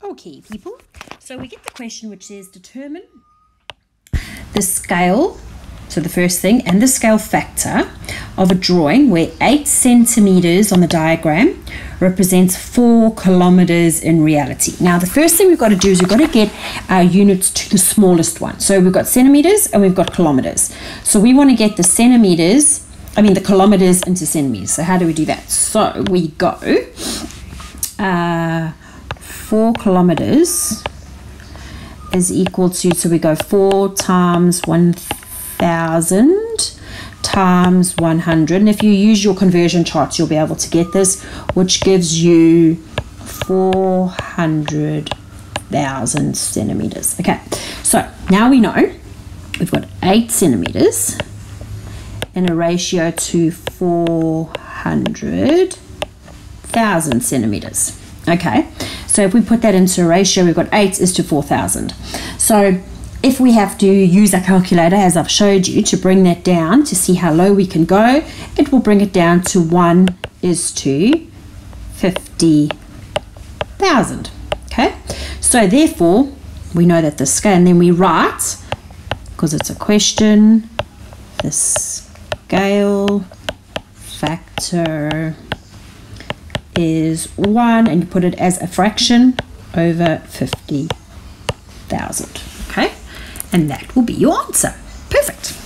Okay, people. So we get the question which says determine the scale, so the first thing, and the scale factor of a drawing where 8 centimeters on the diagram represents 4 kilometers in reality. Now, the first thing we've got to do is we've got to get our units to the smallest one. So we've got centimeters and we've got kilometers. So we want to get the the kilometers into centimeters. So how do we do that? So we go 4 kilometers is equal to, so we go 4 times 1,000 times 100, and if you use your conversion charts you'll be able to get this, which gives you 400,000 centimeters. Okay, so now we know we've got 8 centimeters in a ratio to 400,000 centimeters. Okay, so if we put that into a ratio, we've got 8 is to 4,000. So if we have to use a calculator, as I've showed you, to bring that down to see how low we can go, it will bring it down to 1 is to 50,000. Okay, so therefore we know that the scale, and then we write, because it's a question, the scale factor is 1, and you put it as a fraction over 50,000. Okay, and that will be your answer. Perfect.